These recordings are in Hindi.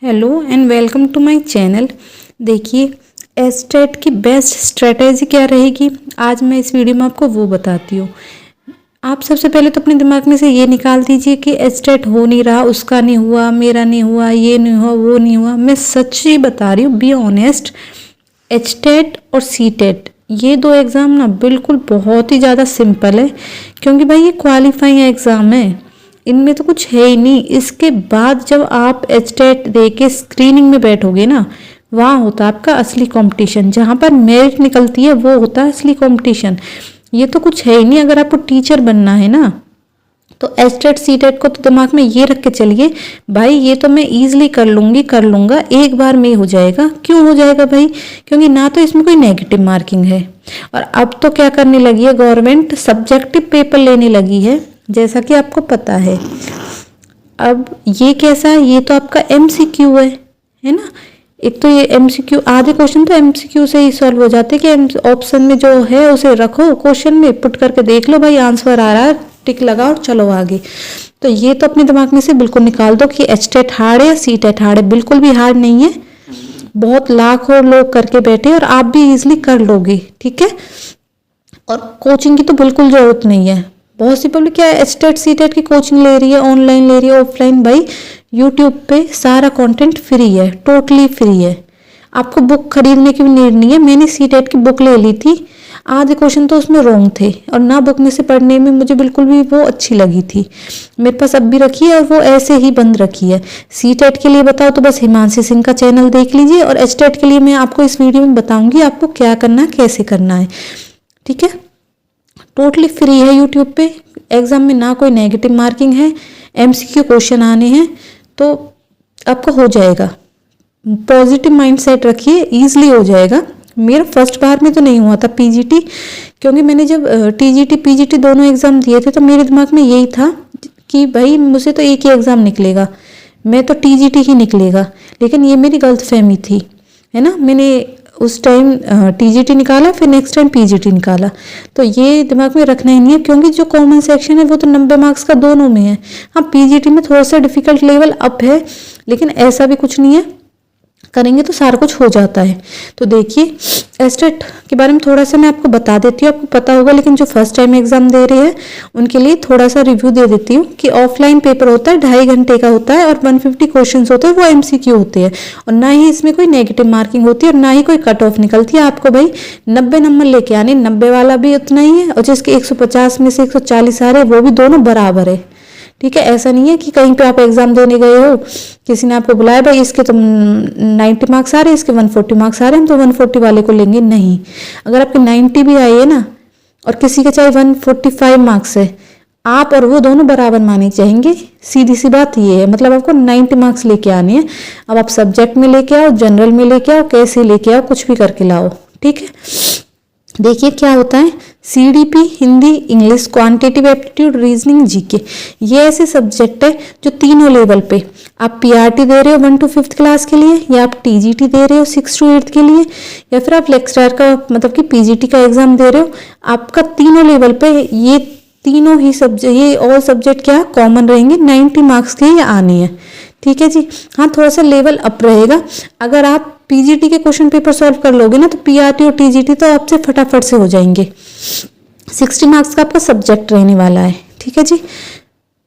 Hello and welcome to my channel. देखिए एस्टेट की बेस्ट स्ट्रेटेजी क्या रहेगी, आज मैं इस वीडियो में आपको वो बताती हूँ। आप सबसे पहले तो अपने दिमाग में से ये निकाल दीजिए कि एस्टेट हो नहीं रहा, उसका नहीं हुआ, मेरा नहीं हुआ, ये नहीं हुआ, वो नहीं हुआ। मैं सच ही बता रही हूँ, बी ऑनेस्ट। एचटेट और सीटेट ये दो एग्ज़ाम ना बिल्कुल बहुत ही ज़्यादा सिंपल है, क्योंकि भाई ये क्वालिफाइंग एग्ज़ाम है, इनमें तो कुछ है ही नहीं। इसके बाद जब आप एचटेट दे के स्क्रीनिंग में बैठोगे ना, वहाँ होता है आपका असली कंपटीशन, जहाँ पर मेरिट निकलती है वो होता है असली कंपटीशन। ये तो कुछ है ही नहीं। अगर आपको टीचर बनना है ना, तो एचटेट सीटेट को तो दिमाग में ये रख के चलिए, भाई ये तो मैं ईजिली कर लूँगी, कर लूँगा, एक बार में हो जाएगा। क्यों हो जाएगा भाई? क्योंकि ना तो इसमें कोई नेगेटिव मार्किंग है, और अब तो क्या करने लगी है गवर्नमेंट, सब्जेक्टिव पेपर लेने लगी है, जैसा कि आपको पता है। अब ये कैसा है, ये तो आपका एमसीक्यू है ना। एक तो ये एमसीक्यू, आधे क्वेश्चन तो एमसीक्यू से ही सॉल्व हो जाते हैं कि ऑप्शन में जो है उसे रखो, क्वेश्चन में पुट करके देख लो, भाई आंसर आ रहा है, टिक लगाओ, चलो आगे। तो ये तो अपने दिमाग में से बिल्कुल निकाल दो कि एचटेट हार्ड है या सीटेट हार्ड है। बिल्कुल भी हार्ड नहीं है, बहुत लाखों लोग करके बैठे और आप भी इजिली कर लोगे, ठीक है। और कोचिंग की तो बिल्कुल जरूरत नहीं है। बहुत सी पब्लिक क्या है, एचटेट सीटेट की कोचिंग ले रही है, ऑनलाइन ले रही है, ऑफलाइन। भाई यूट्यूब पे सारा कंटेंट फ्री है, टोटली फ्री है। आपको बुक खरीदने की भी नीड नहीं है। मैंने सीटेट की बुक ले ली थी, आधे क्वेश्चन तो उसमें रॉन्ग थे, और ना बुक में से पढ़ने में मुझे बिल्कुल भी वो अच्छी लगी थी। मेरे पास अब भी रखी है और वो ऐसे ही बंद रखी है। सीटेट के लिए बताओ तो बस हिमांशी सिंह का चैनल देख लीजिए, और एचटेट के लिए मैं आपको इस वीडियो में बताऊंगी आपको क्या करना है, कैसे करना है, ठीक है। टोटली फ्री है यूट्यूब पे। एग्जाम में ना कोई नेगेटिव मार्किंग है, एमसीक्यू क्वेश्चन आने हैं, तो आपका हो जाएगा। पॉजिटिव माइंडसेट रखिए, ईजिली हो जाएगा। मेरा फर्स्ट बार में तो नहीं हुआ था पीजीटी, क्योंकि मैंने जब टीजीटी पीजीटी दोनों एग्जाम दिए थे तो मेरे दिमाग में यही था कि भाई मुझे तो एक ही एग्जाम निकलेगा, मैं तो टीजीटी ही निकलेगा। लेकिन ये मेरी गलतफहमी थी, है ना। मैंने उस टाइम टीजीटी निकाला, फिर नेक्स्ट टाइम पीजीटी निकाला। तो ये दिमाग में रखना ही नहीं है, क्योंकि जो कॉमन सेक्शन है वो तो 90 मार्क्स का दोनों में है। हाँ, पीजीटी में थोड़ा सा डिफिकल्ट लेवल अप है, लेकिन ऐसा भी कुछ नहीं है, करेंगे तो सारा कुछ हो जाता है। तो देखिए एस्टेट के बारे में थोड़ा सा मैं आपको बता देती हूँ, आपको पता होगा, लेकिन जो फर्स्ट टाइम एग्जाम दे रहे हैं उनके लिए थोड़ा सा रिव्यू दे देती हूँ कि ऑफलाइन पेपर होता है, 2.5 घंटे का होता है, और 150 क्वेश्चंस होते हैं, वो एमसीक्यू होते हैं, और ना ही इसमें कोई नेगेटिव मार्किंग होती है, और ना ही कोई कट ऑफ निकलती है। आपको भाई 90 नंबर लेके आने, 90 वाला भी उतना ही है, और जिसके 150 में से 140 आ रहे हैं वो भी दोनों बराबर है, ठीक है। ऐसा नहीं है कि कहीं पे आप एग्जाम देने गए हो, किसी ने आपको बुलाया, भाई इसके तो 90 मार्क्स आ रहे हैं, इसके 140 मार्क्स आ रहे हैं, हम तो 140 वाले को लेंगे। नहीं, अगर आपके 90 भी आए है ना, और किसी के चाहे 145 मार्क्स है, आप और वो दोनों बराबर माने जाएंगे। सीधी सी बात ये है, मतलब आपको 90 मार्क्स लेके आने हैं। अब आप सब्जेक्ट में लेके आओ, जनरल में लेके आओ, कैसे लेके आओ, कुछ भी करके लाओ, ठीक है। देखिए क्या होता है, CDP Hindi, English, quantitative aptitude, reasoning, GK, ये ऐसे सब्जेक्ट है जो तीनों लेवल पे आप पीआरटी दे रहे हो 1 to 5th क्लास के लिए, या आप टीजीटी दे रहे हो 6 to 8th के लिए, या फिर आप लेक्चरर का मतलब कि पीजीटी का एग्जाम दे रहे हो, आपका तीनों लेवल पे ये तीनों ही सब्जेक्ट, ये ऑल सब्जेक्ट क्या कॉमन रहेंगे, 90 मार्क्स के ये आने हैं, ठीक है जी। हाँ, थोड़ा सा लेवल अप रहेगा। अगर आप पीजीटी के क्वेश्चन पेपर सॉल्व कर लोगे ना, तो पीआरटी और टीजीटी तो आपसे फटाफट से हो जाएंगे। 60 मार्क्स का आपका सब्जेक्ट रहने वाला है, ठीक है जी।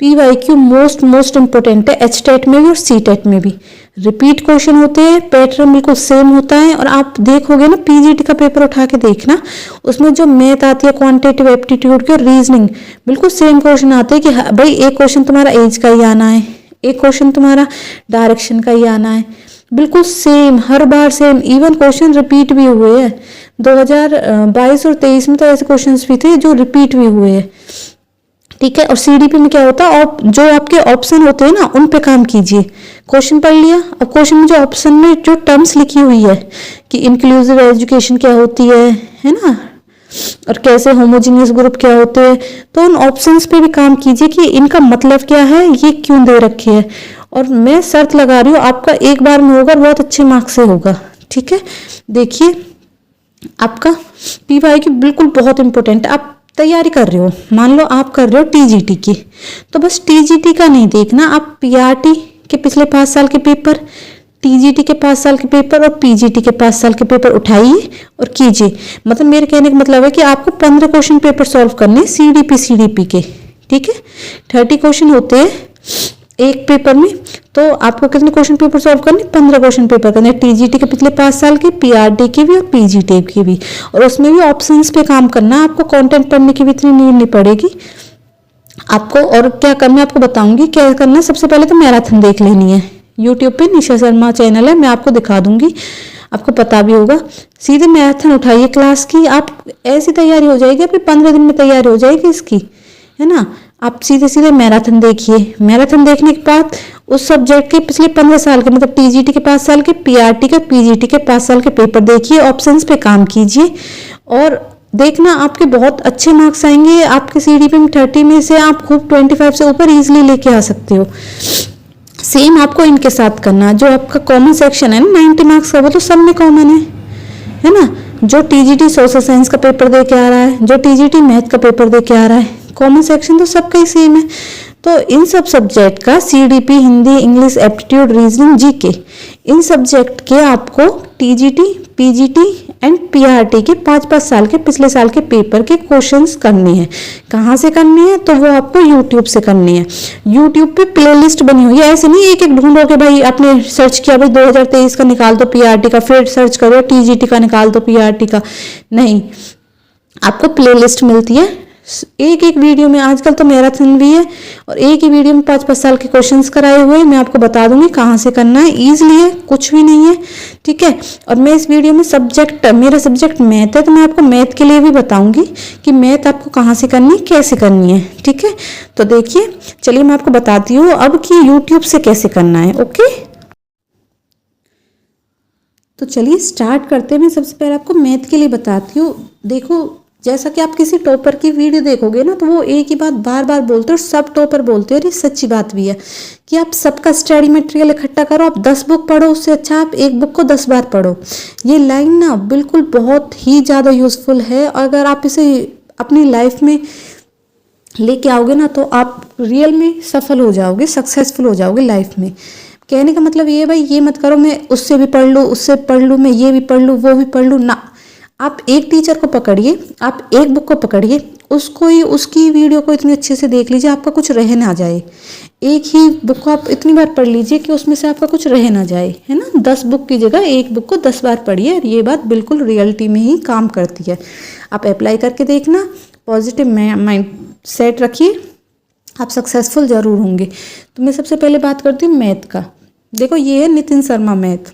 पीवाईक्यू मोस्ट इंपॉर्टेंट है, एचटेट में भी और सीटेट में भी। रिपीट क्वेश्चन होते हैं, पैटर्न बिल्कुल सेम होता है, और आप देखोगे ना पीजीटी का पेपर उठा के देखना, उसमें जो मैथ आती है क्वांटिटेटिव एप्टीट्यूड की और रीजनिंग, बिल्कुल सेम क्वेश्चन आते हैं कि भाई एक क्वेश्चन तुम्हारा एज का ही आना है, एक क्वेश्चन तुम्हारा डायरेक्शन का ही आना है, बिल्कुल सेम, हर बार सेम। इवन क्वेश्चन रिपीट भी हुए हैं 2022 और 23 में, तो ऐसे क्वेश्चंस भी थे जो रिपीट भी हुए हैं, ठीक है। और सीडीपी में क्या होता है, जो आपके ऑप्शन होते हैं ना, उन पे काम कीजिए। क्वेश्चन पढ़ लिया, और क्वेश्चन में जो ऑप्शन में जो टर्म्स लिखी हुई है कि इंक्लूसिव एजुकेशन क्या होती है ना, और कैसे होमोजीनियस ग्रुप क्या होते हैं, तो उन ऑप्शंस पे भी काम कीजिए कि इनका मतलब क्या है, ये क्यों दे रखे है। और मैं शर्त लगा रही हूँ आपका एक बार में होगा, बहुत अच्छे मार्क्स से होगा, ठीक है। देखिए आपका पीवाई बिल्कुल बहुत इंपॉर्टेंट है। आप तैयारी कर रहे हो, मान लो आप कर रहे हो टीजीटी की, तो बस टीजीटी का नहीं देखना, आप पीआरटी के पिछले 5 साल के पेपर, टीजीटी के 5 साल के पेपर और पीजीटी के 5 साल के पेपर उठाइए और कीजिए। मतलब मेरे कहने का मतलब है कि आपको 15 क्वेश्चन पेपर सॉल्व करने सीडीपी के, ठीक है। 30 क्वेश्चन होते हैं एक पेपर में, तो आपको कितने क्वेश्चन पेपर सॉल्व करने? 15 क्वेश्चन पेपर करने, टीजीटी के पिछले 5 साल के, पीआरटी के भी और पीजीटी के भी। और उसमें भी ऑप्शंस पे काम करना, आपको कंटेंट पढ़ने की भी इतनी नीड नहीं पड़ेगी आपको। और क्या करना आपको बताऊंगी क्या करना। सबसे पहले तो मैराथन देख लेनी है, यूट्यूब पे निशा शर्मा चैनल है, मैं आपको दिखा दूंगी, आपको पता भी होगा। सीधे मैराथन उठाइए क्लास की, आप ऐसी तैयारी हो जाएगी, आपकी 15 दिन में तैयारी हो जाएगी इसकी, है ना। आप सीधे सीधे मैराथन देखिए। मैराथन देखने के बाद उस सब्जेक्ट के पिछले 15 साल के, मतलब टीजीटी के 5 साल के, पीआरटी के, पीजीटी के 5 साल के पेपर देखिए, ऑप्शंस पे काम कीजिए और देखना आपके बहुत अच्छे मार्क्स आएंगे। आपके सीडीपी में 30 में से आप खूब 25 से ऊपर इजीली लेके आ सकते हो। सेम आपको इनके साथ करना, जो आपका कॉमन सेक्शन है ना 90 मार्क्स का, वो तो सब में कॉमन है ना। जो टीजीटी सोशल साइंस का पेपर दे के आ रहा है, जो टीजीटी मैथ का पेपर दे के आ रहा है, कॉमन सेक्शन तो सबका ही सेम है। तो इन सब सब्जेक्ट का CDP, Hindi, English, aptitude, reasoning, GK, इन सब्जेक्ट के आपको टीजीटी, पीजीटी एंड पीआरटी के 5-5 साल के पिछले साल के पेपर के क्वेश्चंस करने हैं। कहाँ से करने हैं? तो वो आपको यूट्यूब से करनी है। यूट्यूब पे प्लेलिस्ट बनी हुई है, ऐसे नहीं एक एक ढूंढो कि भाई आपने सर्च किया भाई 2023 का निकाल दो पीआरटी का, फिर सर्च करो टीजीटी का निकाल दो पीआरटी का, नहीं, आपको प्लेलिस्ट मिलती है एक एक वीडियो में। आजकल तो मैराथन भी है और एक ही वीडियो में 5-5 साल के क्वेश्चंस कराए हुए हैं। मैं आपको बता दूंगी कहाँ से करना है, ईजिली है, कुछ भी नहीं है, ठीक है। और मैं इस वीडियो में मेरा सब्जेक्ट मैथ है, तो मैं आपको मैथ के लिए भी बताऊंगी कि मैथ आपको कहाँ से करनी है, कैसे करनी है, ठीक है। तो देखिए, चलिए मैं आपको बताती हूँ अब कि यूट्यूब से कैसे करना है, ओके। तो चलिए स्टार्ट करते हैं। मैं सबसे पहले आपको मैथ के लिए बताती हूँ। देखो, जैसा कि आप किसी टॉपर की वीडियो देखोगे ना, तो वो एक ही बात बार बार बोलते हैं और सब टॉपर बोलते हैं, और ये सच्ची बात भी है कि आप सबका स्टडी मटेरियल इकट्ठा करो, आप 10 बुक पढ़ो, उससे अच्छा आप एक बुक को 10 बार पढ़ो। ये लाइन ना बिल्कुल बहुत ही ज़्यादा यूजफुल है। अगर आप इसे अपनी लाइफ में लेके आओगे ना, तो आप रियल में सफल हो जाओगे, सक्सेसफुल हो जाओगे लाइफ में। कहने का मतलब ये भाई ये मत करो मैं उससे भी पढ़ लूँ, उससे पढ़ लूँ, मैं ये भी पढ़ लूँ, वो भी पढ़ लूँ, ना। आप एक टीचर को पकड़िए, आप एक बुक को पकड़िए, उसको ही उसकी वीडियो को इतने अच्छे से देख लीजिए आपका कुछ रह ना जाए। एक ही बुक को आप इतनी बार पढ़ लीजिए कि उसमें से आपका कुछ रह ना जाए, है ना। 10 बुक की जगह एक बुक को 10 बार पढ़िए, ये बात बिल्कुल रियलिटी में ही काम करती है। आप अप्लाई करके देखना, पॉजिटिव माइंड सेट रखिए, आप सक्सेसफुल ज़रूर होंगे। तो मैं सबसे पहले बात करती हूँ मैथ का। देखो, ये है नितिन शर्मा मैथ,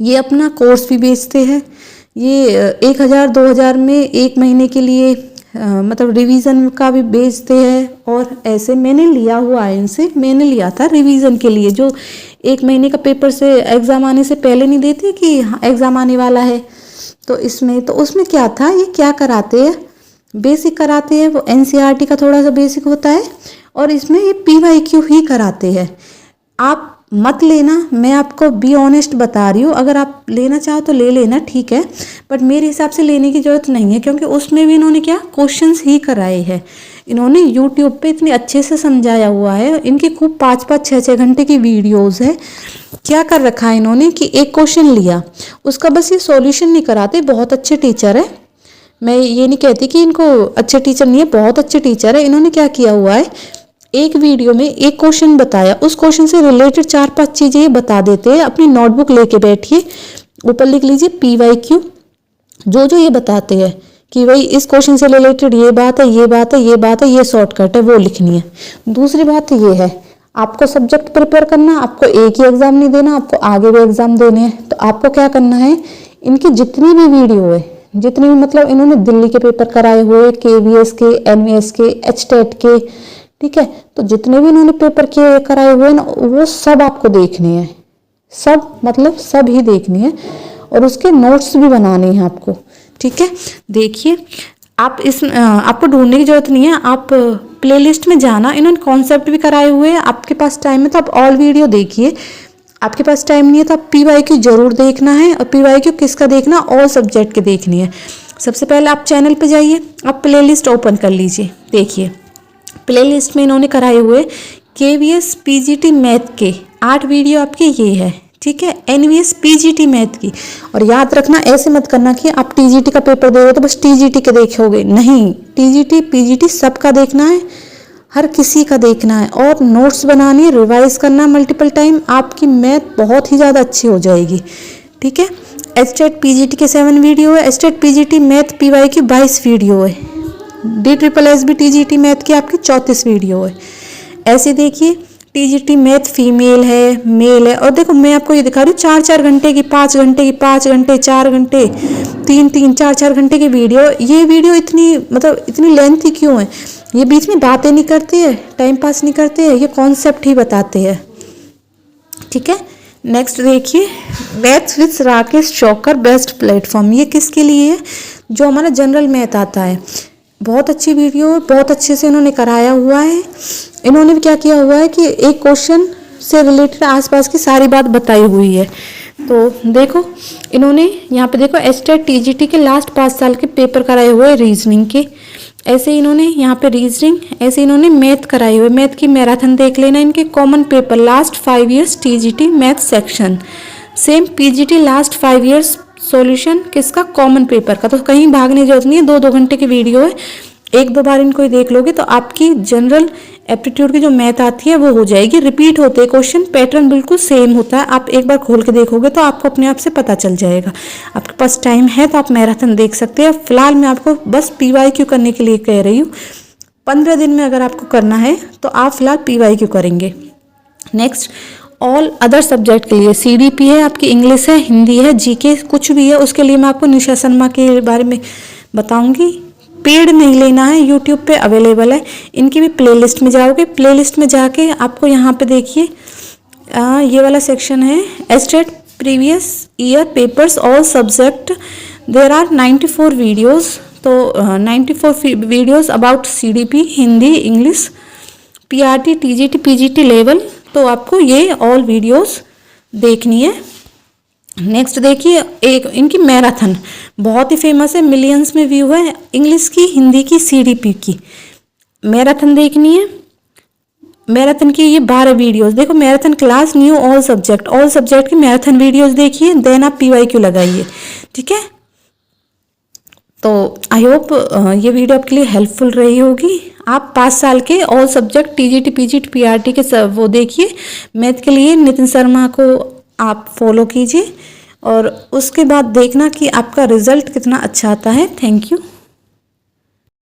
ये अपना कोर्स भी बेचते हैं। ये 1000-2000 में एक महीने के लिए मतलब रिवीजन का भी बेचते हैं। और ऐसे मैंने लिया हुआ है इनसे, मैंने लिया था रिवीजन के लिए, जो एक महीने का पेपर से एग्ज़ाम आने से पहले नहीं देते कि एग्ज़ाम आने वाला है। तो उसमें क्या था, ये क्या कराते हैं, बेसिक कराते हैं, वो एनसीईआरटी का थोड़ा सा बेसिक होता है, और इसमें ये पीवाईक्यू ही कराते हैं। आप मत लेना, मैं आपको बी ऑनेस्ट बता रही हूँ, अगर आप लेना चाहो तो ले लेना, ठीक है, बट मेरे हिसाब से लेने की ज़रूरत नहीं है, क्योंकि उसमें भी इन्होंने क्या क्वेश्चंस ही कराए हैं। इन्होंने यूट्यूब पे इतने अच्छे से समझाया हुआ है, इनकी खूब 5-5, 6-6 घंटे की वीडियोज़ है। क्या कर रखा है इन्होंने कि एक क्वेश्चन लिया, उसका बस ये सॉल्यूशन नहीं कराते। बहुत अच्छे टीचर है, मैं ये नहीं कहती कि इनको अच्छे टीचर नहीं है, बहुत अच्छे टीचर है। इन्होंने क्या किया हुआ है, एक वीडियो में एक क्वेश्चन बताया, उस क्वेश्चन से रिलेटेड 4-5 चीज़ें ये बता देते हैं। अपनी नोटबुक लेके बैठिए, ऊपर लिख लीजिए पीवाईक्यू, जो ये बताते हैं कि भाई इस क्वेश्चन से रिलेटेड ये बात है, ये बात है, ये बात है, ये शॉर्टकट है, वो लिखनी है। दूसरी बात ये है, आपको सब्जेक्ट प्रिपेयर करना, आपको एक ही एग्जाम नहीं देना, आपको आगे भी एग्जाम देने हैं। तो आपको क्या करना है, इनकी जितनी भी वीडियो है, जितनी भी मतलब इन्होंने दिल्ली के पेपर कराए हुए, KVS के, NVS के, HTET के, ठीक है, तो जितने भी इन्होंने पेपर के कराए हुए ना, वो सब आपको देखने हैं, सब मतलब सब ही देखनी है, और उसके नोट्स भी बनाने हैं आपको, ठीक है। देखिए, आप आपको ढूंढने की जरूरत नहीं है, आप प्लेलिस्ट में जाना, इन्होंने कॉन्सेप्ट भी कराए हुए हैं। आपके पास टाइम है तो आप ऑल वीडियो देखिए, आपके पास टाइम नहीं है तो आप पीवाईक्यू जरूर देखना है। और पीवाईक्यू किसका देखना, ऑल सब्जेक्ट के देखनी है। सबसे पहले आप चैनल पे जाइए, आप प्लेलिस्ट ओपन कर लीजिए। देखिए, प्लेलिस्ट में इन्होंने कराए हुए KVS PGT मैथ के 8 वीडियो आपके ये है, ठीक है, एनवीएस पीजीटी मैथ की। और याद रखना, ऐसे मत करना कि आप टीजीटी का पेपर दोगे तो बस टीजीटी के देखोगे, नहीं, टीजीटी पीजीटी सबका देखना है, हर किसी का देखना है, और नोट्स बनानी, रिवाइज करना मल्टीपल टाइम, आपकी मैथ बहुत ही ज़्यादा अच्छी हो जाएगी। ठीक है, एचटेट पीजीटी के 7 वीडियो है, एचटेट पीजीटी मैथ पीवाई की 22 वीडियो है, DSSS टीजीटी मैथ की आपकी 34 वीडियो है। ऐसे देखिए, टीजीटी मैथ फीमेल है, मेल है, और देखो मैं आपको ये दिखा रही हूँ 4-4 घंटे की, 5 घंटे की, 5 घंटे, 4 घंटे, 3-3, 4-4 घंटे की वीडियो। ये वीडियो इतनी मतलब इतनी लेंथी क्यों है? ये बीच में बातें नहीं करते हैं, टाइम पास नहीं करते हैं, ये कॉन्सेप्ट ही बताते हैं। ठीक है, नेक्स्ट देखिए, maths with Rakesh Chaukar best platform. ये किसके लिए है? जो हमारा जनरल मैथ आता है। बहुत अच्छी वीडियो है, बहुत अच्छे से इन्होंने कराया हुआ है। इन्होंने भी क्या किया हुआ है कि एक क्वेश्चन से रिलेटेड आसपास की सारी बात बताई हुई है। तो देखो, इन्होंने यहाँ पे देखो एचटेट टीजीटी के लास्ट 5 साल के पेपर कराए हुए हैं रीजनिंग के। ऐसे इन्होंने यहाँ पे रीजनिंग, ऐसे इन्होंने मैथ कराए हुए, मैथ की मैराथन देख लेना। इनके common paper last 5 years TGT math section, same PGT last 5 years solution किसका, कॉमन पेपर का। तो कहीं भागने की जरूरत नहीं है, 2-2 घंटे की वीडियो है, 1-2 बार इनको ही देख लोगे तो आपकी जनरल एप्टीट्यूड की जो मैथ आती है वो हो जाएगी। रिपीट होते हैं क्वेश्चन, पैटर्न बिल्कुल सेम होता है, आप एक बार खोल के देखोगे तो आपको अपने आप से पता चल जाएगा। आपके पास टाइम है तो आप मैराथन देख सकते हैं। फिलहाल मैं आपको बस PYQ करने के लिए कह रही हूँ, 15 दिन में अगर आपको करना है तो आप फिलहाल PYQ करेंगे। नेक्स्ट, ऑल अदर सब्जेक्ट के लिए CDP है, आपकी इंग्लिश है, हिंदी है, GK कुछ भी है, उसके लिए मैं आपको निशा शर्मा के बारे में बताऊंगी। पेड नहीं लेना है, यूट्यूब पे अवेलेबल है। इनकी भी प्लेलिस्ट में जाओगे, प्लेलिस्ट में जाके आपको यहाँ पे देखिए ये वाला सेक्शन है, HTET previous year papers all subject, there are 94 videos. तो 94 videos about CDP, Hindi, English, PRT, TGT, PGT level. तो आपको ये ऑल वीडियोस देखनी है। नेक्स्ट देखिए, एक इनकी मैराथन बहुत ही फेमस है, मिलियंस में व्यू है, इंग्लिश की, हिंदी की, CDP की मैराथन देखनी है। मैराथन की ये 12 वीडियोस देखो, marathon class knew all subject की मैराथन वीडियोस देखिए, देन आप PYQ लगाइए। ठीक है, तो आई होप ये वीडियो आपके लिए हेल्पफुल रही होगी। आप 5 साल के all subject TGT, PGT, PRT के सब वो देखिए। मैथ के लिए नितिन शर्मा को आप फॉलो कीजिए और उसके बाद देखना कि आपका रिजल्ट कितना अच्छा आता है। Thank you.